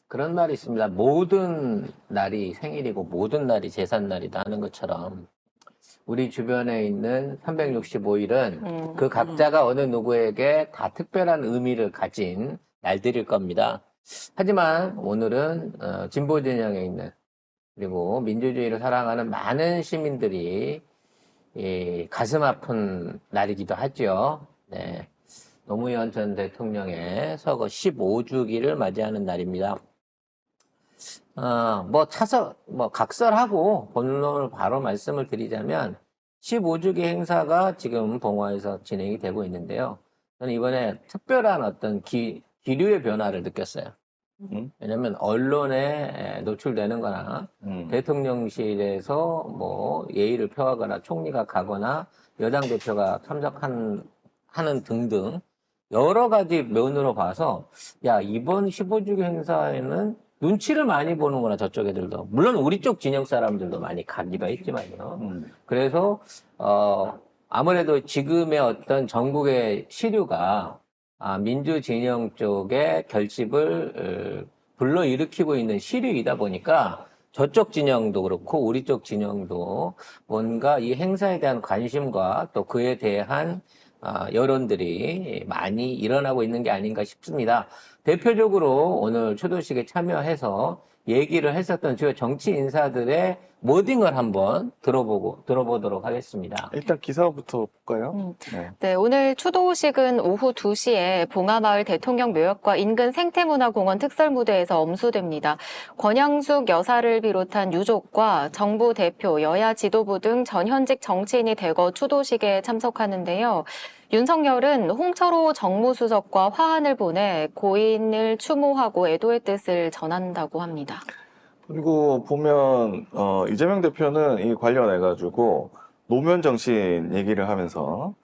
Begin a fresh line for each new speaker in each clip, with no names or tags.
그런 말이 있습니다. 모든 날이 생일이고 모든 날이 제삿날이다 하는 것처럼 우리 주변에 있는 365일은 그 각자가 어느 누구에게 다 특별한 의미를 가진 날들일 겁니다. 하지만 오늘은 진보 진영에 있는 그리고 민주주의를 사랑하는 많은 시민들이 가슴 아픈 날이기도 하죠. 네. 노무현 전 대통령의 서거 15주기를 맞이하는 날입니다. 각설하고 본론을 바로 말씀을 드리자면 15주기 행사가 지금 봉화에서 진행이 되고 있는데요. 저는 이번에 특별한 어떤 기류의 변화를 느꼈어요. 왜냐면 언론에 노출되는 거나 대통령실에서 뭐 예의를 표하거나 총리가 가거나 여당 대표가 참석하는 등등 여러 가지 면으로 봐서 야, 이번 15주기 행사에는 눈치를 많이 보는구나, 저쪽 애들도. 물론 우리 쪽 진영 사람들도 많이 가기도 했지만요. 그래서 아무래도 지금의 어떤 전국의 시류가 민주 진영 쪽의 결집을 불러일으키고 있는 시류이다 보니까 저쪽 진영도 그렇고 우리 쪽 진영도 뭔가 이 행사에 대한 관심과 또 그에 대한 여론들이 많이 일어나고 있는 게 아닌가 싶습니다. 대표적으로 오늘 추도식에 참여해서 얘기를 했었던 주요 정치 인사들의 모딩을 한번 들어보도록 하겠습니다.
일단 기사부터 볼까요?
네, 오늘 추도식은 오후 2시에 봉화마을 대통령 묘역과 인근 생태문화공원 특설무대에서 엄수됩니다. 권양숙 여사를 비롯한 유족과 정부 대표, 여야 지도부 등 전현직 정치인이 대거 추도식에 참석하는데요. 윤석열은 홍철호 정무수석과 화환을 보내 고인을 추모하고 애도의 뜻을 전한다고 합니다.
그리고 보면 이재명 대표는 이 관련해가지고 노무현 정신 얘기를 하면서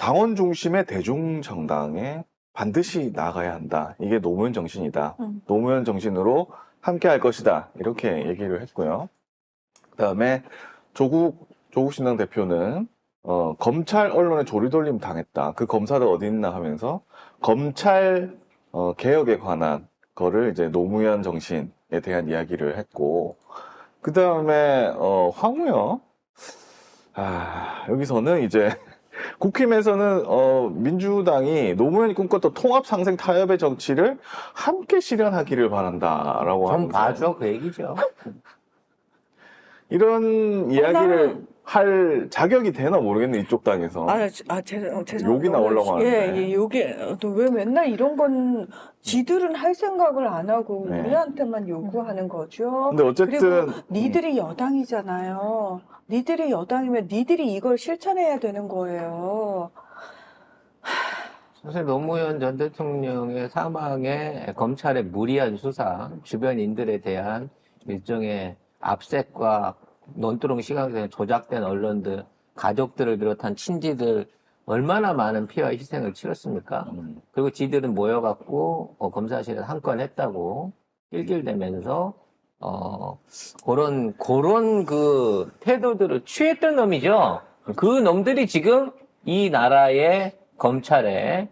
당원 중심의 대중정당에 반드시 나가야 한다. 이게 노무현 정신이다. 노무현 정신으로 함께 할 것이다. 이렇게 얘기를 했고요. 그다음에 조국 신당 대표는 검찰 언론에 조리돌림 당했다. 그 검사들 어디 있나 하면서 검찰 개혁에 관한 거를 이제 노무현 정신에 대한 이야기를 했고, 그 다음에 황우여 여기서는 이제 국힘에서는 민주당이 노무현이 꿈꿨던 통합 상생 타협의 정치를 함께 실현하기를 바란다라고
좀
하면서
봐줘, 그 얘기죠.
이런 이야기를 할 자격이 되나 모르겠네, 이쪽 당에서.
죄송합니다.
욕이 나오려고 하는데.
예, 욕이. 왜 맨날 이런 건 지들은 할 생각을 안 하고
네.
우리한테만 요구하는 거죠.
근데 어쨌든
그리고 니들이 여당이잖아요. 니들이 여당이면 니들이 이걸 실천해야 되는 거예요.
사실 노무현 전 대통령의 사망에 검찰의 무리한 수사, 주변인들에 대한 일종의 압색과 논두렁 시각에 조작된 언론들, 가족들을 비롯한 친지들 얼마나 많은 피와 희생을 치렀습니까? 그리고 지들은 모여갖고 검사실에 한 건 했다고 낄낄대면서 그런 그 태도들을 취했던 놈이죠. 그 놈들이 지금 이 나라의 검찰의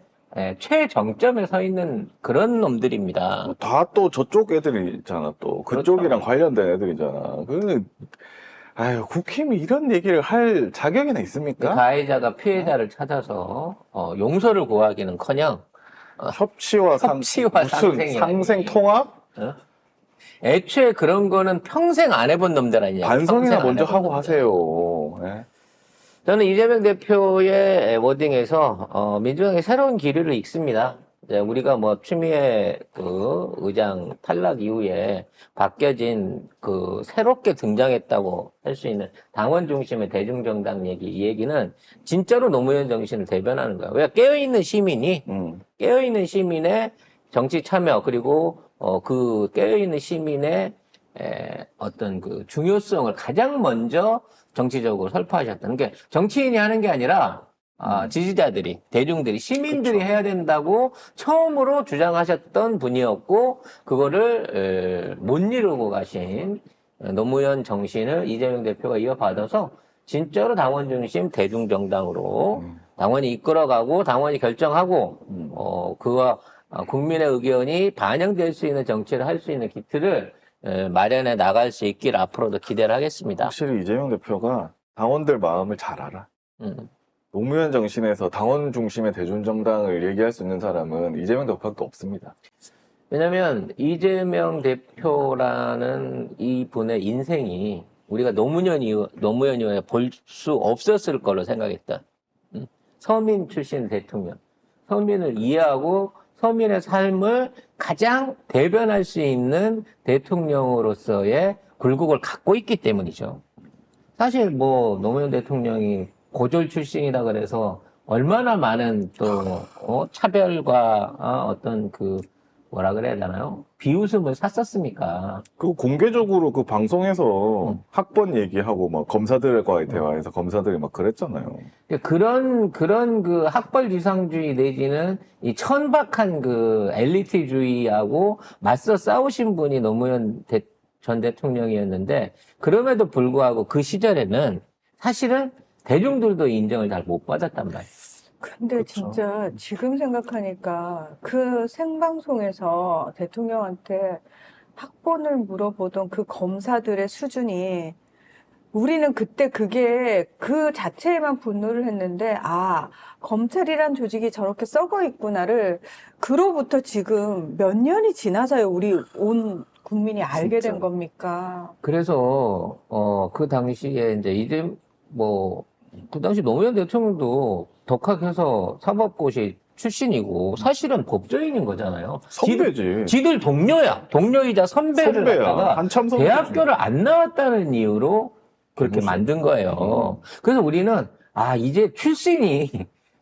최정점에 서 있는 그런 놈들입니다.
다 또 저쪽 애들이잖아, 또. 그쪽이랑
그렇죠.
관련된 애들이잖아. 국힘이 이런 얘기를 할 자격이나 있습니까?
가해자가 피해자를 찾아서 용서를 구하기는커녕
협치와
협치와
무슨 상생 통합?
애초에 그런 거는 평생 안 해본 놈들 아니냐.
반성이나
평생 안
먼저
해본
하고
놈들.
하세요. 예.
저는 이재명 대표의 워딩에서 민주당의 새로운 기류를 읽습니다. 이제 우리가 뭐 추미애 그 의장 탈락 이후에 바뀌어진 그 새롭게 등장했다고 할 수 있는 당원 중심의 대중정당 얘기, 이 얘기는 진짜로 노무현 정신을 대변하는 거야. 왜 깨어있는 시민이 깨어있는 시민의 정치 참여 그리고 그 깨어있는 시민의 어떤 그 중요성을 가장 먼저 정치적으로 설파하셨다는 게 정치인이 하는 게 아니라 지지자들이, 대중들이, 시민들이
그쵸.
해야 된다고 처음으로 주장하셨던 분이었고, 그거를 못 이루고 가신 노무현 정신을 이재명 대표가 이어받아서 진짜로 당원 중심 대중정당으로 당원이 이끌어가고 당원이 결정하고 그와 국민의 의견이 반영될 수 있는 정치를 할 수 있는 기틀을 마련해 나갈 수 있길 앞으로도 기대를 하겠습니다.
확실히 이재명 대표가 당원들 마음을 잘 알아. 노무현 정신에서 당원 중심의 대중정당을 얘기할 수 있는 사람은 이재명 대표밖에 없습니다.
왜냐면 이재명 대표라는 이분의 인생이 우리가 노무현 이후에 볼 수 없었을 걸로 생각했다. 서민 출신 대통령. 서민을 이해하고 서민의 삶을 가장 대변할 수 있는 대통령으로서의 굴곡을 갖고 있기 때문이죠. 사실 뭐 노무현 대통령이 고졸 출신이다 그래서 얼마나 많은 또 차별과 어떤 그 뭐라 그래야 되나요? 비웃음을 샀었습니까?
그 공개적으로 그 방송에서 학번 얘기하고 막 검사들과의 대화에서 검사들이 막 그랬잖아요.
그런 그 학벌지상주의 내지는 이 천박한 그 엘리트주의하고 맞서 싸우신 분이 노무현 전 대통령이었는데 그럼에도 불구하고 그 시절에는 사실은 대중들도 인정을 잘 못 받았단 말이에요.
근데
그렇죠.
진짜 지금 생각하니까 그 생방송에서 대통령한테 학번을 물어보던 그 검사들의 수준이 우리는 그때 그게 그 자체에만 분노를 했는데 검찰이란 조직이 저렇게 썩어 있구나를 그로부터 지금 몇 년이 지나서요 우리 온 국민이 알게
진짜.
된 겁니까?
그래서 그 당시에 이제 그 당시 노무현 대통령도 덕학해서 사법고시 출신이고 사실은 법조인인 거잖아요.
선배지.
지들 동료이자 선배를 갖다가
한참 선배지.
대학교를 안 나왔다는 이유로 그렇게
그렇죠.
만든 거예요. 그래서 우리는 이제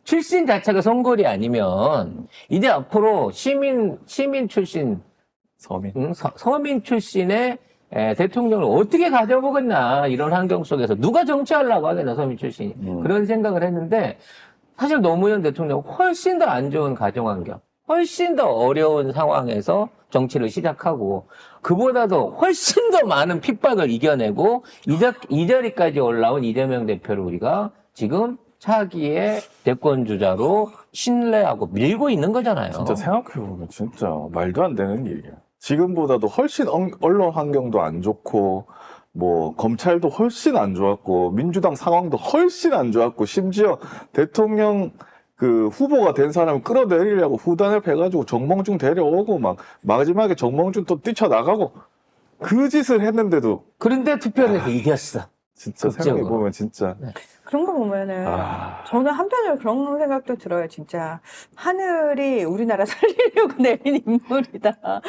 출신 자체가 선골이 아니면 이제 앞으로 시민 출신
서민.
서민 출신의 대통령을 어떻게 가져보겠나 이런 환경 속에서 누가 정치하려고 하겠나 서민 출신이 그런 생각을 했는데 사실 노무현 대통령 훨씬 더 안 좋은 가정환경 훨씬 더 어려운 상황에서 정치를 시작하고 그보다도 훨씬 더 많은 핍박을 이겨내고 이 자리까지 올라온 이재명 대표를 우리가 지금 차기의 대권주자로 신뢰하고 밀고 있는 거잖아요.
진짜 생각해보면 진짜 말도 안 되는 얘기야. 지금보다도 훨씬 언론 환경도 안 좋고 뭐 검찰도 훨씬 안 좋았고 민주당 상황도 훨씬 안 좋았고 심지어 대통령 그 후보가 된 사람을 끌어내리려고 후단을 패가지고 정몽준 데려오고 막 마지막에 정몽준 또 뛰쳐나가고 그 짓을 했는데도
그런데 투표를 해서 이겼어.
진짜
극적으로.
생각해보면 진짜
그런 거 보면은 저는 한편으로 그런 생각도 들어요. 진짜 하늘이 우리나라 살리려고 내린 인물이다.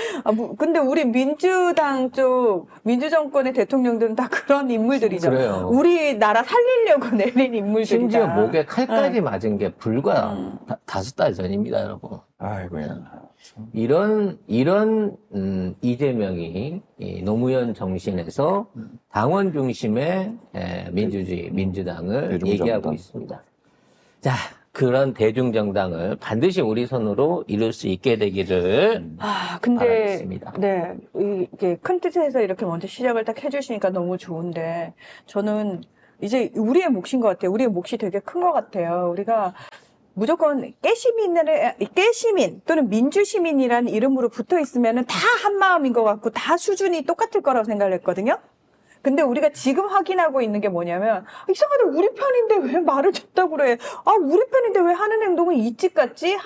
근데 우리 민주당 쪽 민주정권의 대통령들은 다 그런 인물들이죠.
그래요.
우리나라 살리려고 내린 인물들이다.
심지어 목에 칼까지 맞은 게 불과 5달 전입니다, 여러분.
아이고야.
이런 이재명이 이 노무현 정신에서 당원 중심의 민주주의, 민주당을
대중정당.
얘기하고 있습니다. 자, 그런 대중정당을 반드시 우리 손으로 이룰 수 있게 되기를
근데
바라겠습니다.
네, 이게 큰 뜻에서 이렇게 먼저 시작을 딱 해주시니까 너무 좋은데 저는 이제 우리의 몫인 것 같아요. 우리의 몫이 되게 큰 것 같아요. 우리가 무조건 깨시민 또는 민주시민이라는 이름으로 붙어 있으면 다 한마음인 것 같고 다 수준이 똑같을 거라고 생각을 했거든요. 근데 우리가 지금 확인하고 있는 게 뭐냐면 이상하다 우리 편인데 왜 말을 듣다고 그래. 우리 편인데 왜 하는 행동은 이짓 같지?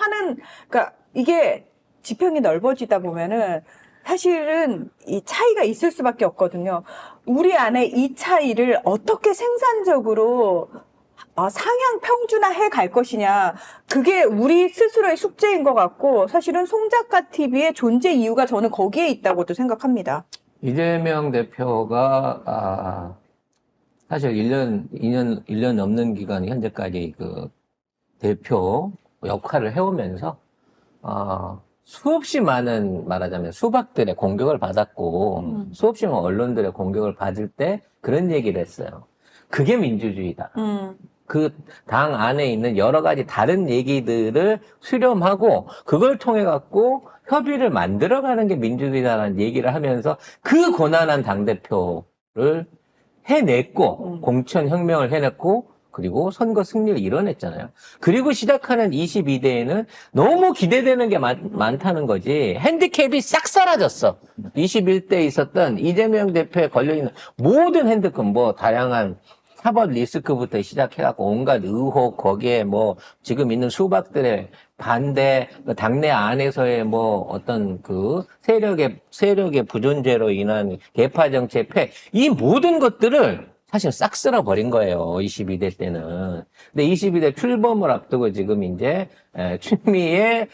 그러니까 이게 지평이 넓어지다 보면은 사실은 이 차이가 있을 수밖에 없거든요. 우리 안에 이 차이를 어떻게 생산적으로 상향 평준화해 갈 것이냐. 그게 우리 스스로의 숙제인 것 같고 사실은 송작가 TV의 존재 이유가 저는 거기에 있다고도 생각합니다.
이재명 대표가 사실 1년 넘는 기간 현재까지 그 대표 역할을 해오면서 수없이 많은 말하자면 수박들의 공격을 받았고 수없이 많은 언론들의 공격을 받을 때 그런 얘기를 했어요. 그게 민주주의다. 그 당 안에 있는 여러 가지 다른 얘기들을 수렴하고 그걸 통해 갖고 협의를 만들어가는 게 민주주의다라는 얘기를 하면서 그 고난한 당대표를 해냈고 공천혁명을 해냈고 그리고 선거 승리를 이뤄냈잖아요. 그리고 시작하는 22대에는 너무 기대되는 게 많다는 거지. 핸디캡이 싹 사라졌어. 21대에 있었던 이재명 대표에 걸려있는 모든 핸드캡, 뭐 다양한 사법 리스크부터 시작해갖고 온갖 의혹, 거기에 뭐 지금 있는 수박들의 반대, 당내 안에서의 뭐 어떤 그 세력의 부존재로 인한 개파 정책 폐, 이 모든 것들을 사실 싹 쓸어버린 거예요. 22대 때는. 근데 22대 출범을 앞두고 지금 이제 추미애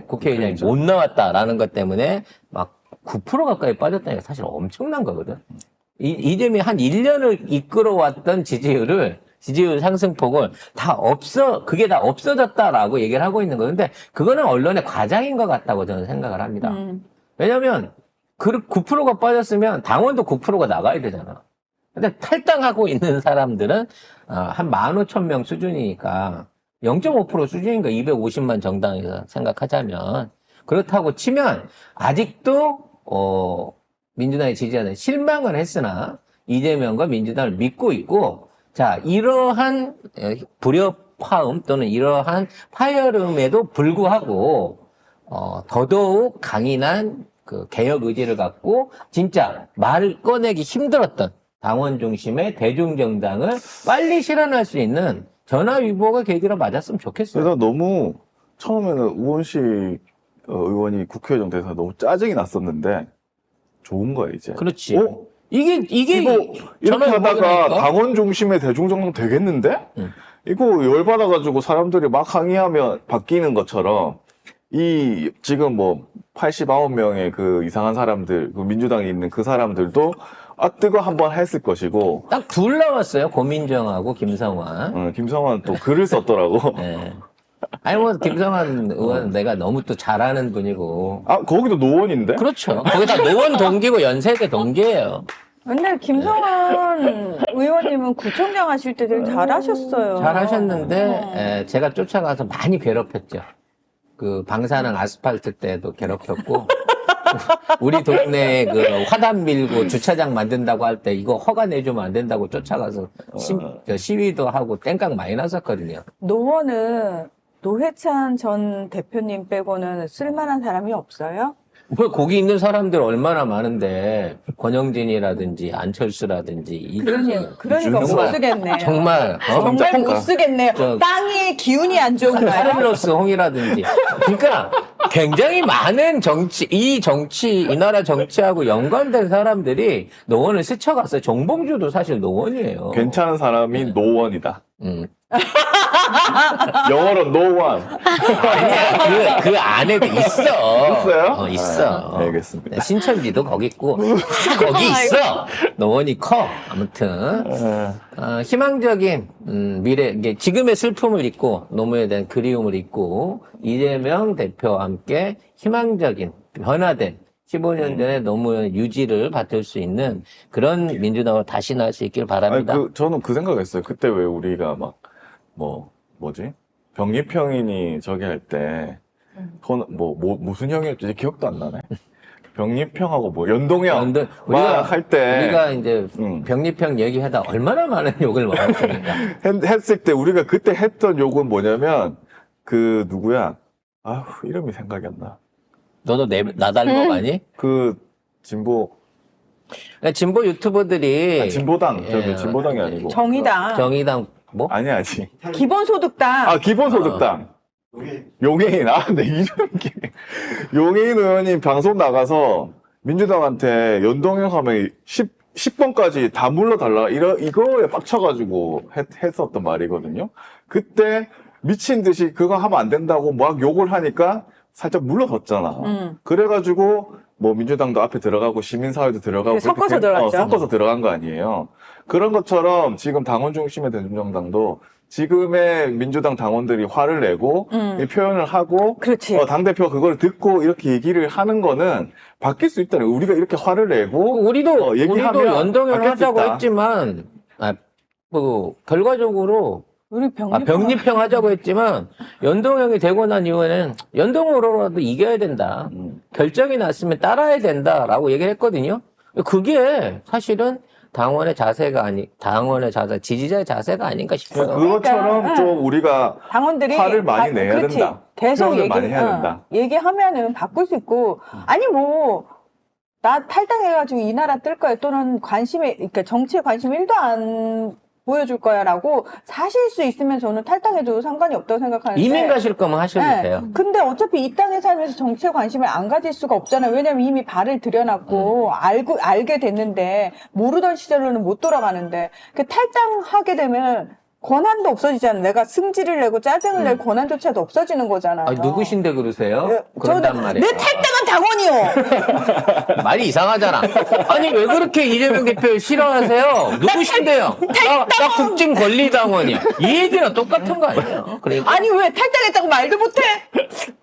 국회의장이 못 나왔다라는 것 때문에 막 9% 가까이 빠졌다는 게 사실 엄청난 거거든. 이재명이 한 1년을 이끌어왔던 지지율 상승폭을 그게 다 없어졌다라고 얘기를 하고 있는 건데, 그거는 언론의 과장인 것 같다고 저는 생각을 합니다. 왜냐면, 9%가 빠졌으면 당원도 9%가 나가야 되잖아. 근데 탈당하고 있는 사람들은, 한 15,000명 수준이니까, 0.5% 수준인 거 250만 정당에서 생각하자면. 그렇다고 치면, 아직도, 민주당의 지지자는 실망을 했으나 이재명과 민주당을 믿고 있고, 자, 이러한 불협화음 또는 이러한 파열음에도 불구하고 더더욱 강인한 그 개혁 의지를 갖고 진짜 말을 꺼내기 힘들었던 당원 중심의 대중정당을 빨리 실현할 수 있는 전화위복의 계기로 맞았으면 좋겠어요.
그래서 너무 처음에는 우원식 의원이 국회의장 돼서 너무 짜증이 났었는데 좋은 거야 이제.
그렇지.
어?
이게
이렇게 하다가
전화위복이라니까?
당원 중심의 대중정당 되겠는데?
응.
이거 열받아가지고 사람들이 막 항의하면 바뀌는 것처럼 지금 뭐 89명의 그 이상한 사람들, 그 민주당에 있는 그 사람들도 뜨거 한번 했을 것이고.
딱 둘 나왔어요. 고민정하고 김성환.
김성환 또 글을 썼더라고.
네. 아니 뭐 김성환 의원은 내가 너무 또 잘하는 분이고.
거기도 노원인데?
그렇죠. 거기다 노원 동기고 연세대 동기예요.
근데 김성환 의원님은 구청장 하실 때 되게 잘하셨어요.
잘하셨는데 제가 쫓아가서 많이 괴롭혔죠. 그 방사능 아스팔트 때도 괴롭혔고 우리 동네에 그 화단 밀고 주차장 만든다고 할 때 이거 허가 내주면 안 된다고 쫓아가서 시위도 하고 땡깡 많이 났었거든요.
노원은 노회찬 전 대표님 빼고는 쓸만한 사람이 없어요?
뭐 거기 있는 사람들 얼마나 많은데 권영진이라든지 안철수라든지
그러니까 못 쓰겠네.
정말
정말 못 쓰겠네요. 땅의 기운이 안 좋은가요?
카를로스 홍이라든지. 그러니까 굉장히 많은 이 나라 정치하고 연관된 사람들이 노원을 스쳐갔어요. 정봉주도 사실 노원이에요.
괜찮은 사람이 노원이다.
음.
영어로 노원.
아니야, 그 안에도 있어.
있어요?
있어.
알겠습니다.
신천지도 거기 있고, 다 거기 있어. 노원이 커. 아무튼. 희망적인, 미래, 이게 지금의 슬픔을 잊고, 노무에 대한 그리움을 잊고, 이재명 대표와 함께 희망적인, 변화된, 15년 전에 노무현 유지를 받을 수 있는 그런 민주당을 다시 나올 수 있길 바랍니다.
저는 그 생각했어요. 그때 왜 우리가 병립형인이 저기 할 때, 무슨 형이었지? 기억도 안 나네. 병립형하고 연동형. 할 때.
우리가 이제 병립형 얘기하다 얼마나 많은 욕을 먹었습니까?
했을 때 우리가 그때 했던 욕은 뭐냐면, 누구야? 이름이 생각이 안 나.
너도 나 닮아 많이?
진보
유튜버들이.
진보당. 진보당이 아니고.
정의당.
뭐?
아니.
기본소득당.
기본소득당. 용해인. 내 이름 용해인 의원님 방송 나가서 민주당한테 연동형 하면 10번까지 다 물러달라. 이거에 빡쳐가지고 했었던 말이거든요. 그때 미친 듯이 그거 하면 안 된다고 막 욕을 하니까 살짝 물러섰잖아. 그래가지고 민주당도 앞에 들어가고 시민사회도 들어가고
섞어서 들어갔죠.
섞어서 들어간 거 아니에요. 그런 것처럼 지금 당원 중심의 대중정당도 지금의 민주당 당원들이 화를 내고 이 표현을 하고
그렇지.
당대표가 그걸 듣고 이렇게 얘기를 하는 거는 바뀔 수 있다는 우리가 이렇게 화를 내고
우리도 연동형
바뀔 수
하자고
있다.
했지만 결과적으로
우리
병립형 하자고 했지만 연동형이 되고 난 이후에는 연동으로라도 이겨야 된다. 결정이 났으면 따라야 된다라고 얘기를 했거든요. 그게 사실은 당원의 자세가 지지자의 자세가 아닌가 싶어요.
그것처럼
그러니까,
좀 우리가
당원들이
화를 많이 내야
그렇지.
된다.
계속
표현을 많이 해야 된다.
얘기하면은 바꿀 수 있고 아니 뭐 나 탈당해가지고 이 나라 뜰 거야 또는 그러니까 정치에 관심 1도 안 보여줄 거야라고 사실 수 있으면 저는 탈당해도 상관이 없다고 생각하는데
이민 가실 거면 하셔도
네.
돼요.
근데 어차피 이 땅에 살면서 정치에 관심을 안 가질 수가 없잖아요. 왜냐면 이미 발을 들여놨고 알게 됐는데 모르던 시절로는 못 돌아가는데 그 탈당하게 되면 권한도 없어지잖아요. 내가 승질을 내고 짜증을 낼 권한조차도 없어지는 거잖아요.
아니, 누구신데 그러세요?
예,
그런단
저는
말이에요.
내 탈당한 당원이요.
말이 이상하잖아. 아니, 왜 그렇게 이재명 대표를 싫어하세요? 누구신데요? 나 국진 권리당원이야. 이 얘기랑 똑같은 거 아니에요? 그러니까.
아니 왜 탈당했다고 말도 못해?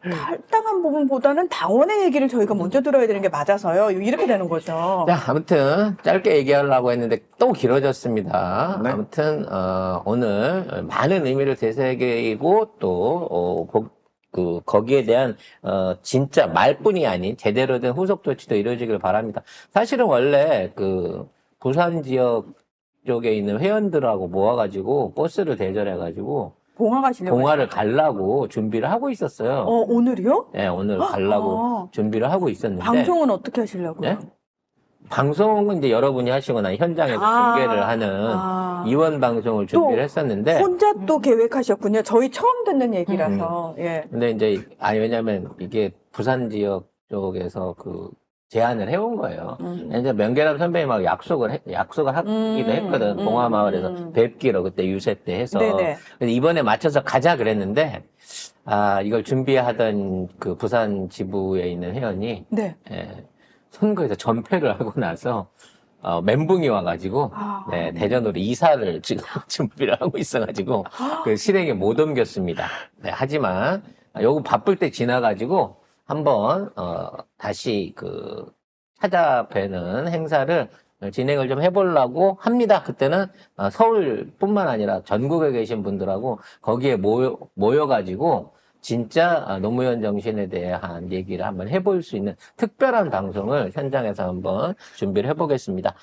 탈당한 부분보다는 당원의 얘기를 저희가 먼저 들어야 되는 게 맞아서요. 이렇게 되는 거죠.
자, 아무튼 짧게 얘기하려고 했는데 또 길어졌습니다.
네.
아무튼 오늘 많은 의미를 되새기고 또 거기에 대한 진짜 말뿐이 아닌 제대로 된 후속 조치도 이루어지길 바랍니다. 사실은 원래 그 부산 지역 쪽에 있는 회원들하고 모아가지고 버스를 대절해가지고
봉화 가시려고.
봉화를 가려고 준비를 하고 있었어요.
오늘이요?
네, 오늘 가려고 준비를 하고 있었는데
방송은 어떻게 하시려고요?
네? 방송은 이제 여러분이 하시거나 현장에서 중계를 하는 이원 방송을 준비를 했었는데
혼자 또 계획하셨군요. 저희 처음 듣는 얘기라서. 예.
근데 이제 왜냐면 이게 부산 지역 쪽에서 그 제안을 해온 거예요. 이제 명계람 선배님하고 약속을 하기도 했거든. 봉화마을에서 뵙기로 그때 유세 때 해서.
네네.
근데 이번에 맞춰서 가자 그랬는데 이걸 준비하던 그 부산 지부에 있는 회원이
네.
선거에서 전패를 하고 나서 멘붕이 와가지고 네, 대전으로 이사를 지금 준비를 하고 있어가지고 그 실행에 못 옮겼습니다. 네, 하지만 요거 바쁠 때 지나가지고 한번 다시 그 찾아뵈는 행사를 진행을 좀 해보려고 합니다. 그때는 서울뿐만 아니라 전국에 계신 분들하고 거기에 모여가지고 진짜 노무현 정신에 대한 얘기를 한번 해볼 수 있는 특별한 방송을 현장에서 한번 준비를 해보겠습니다.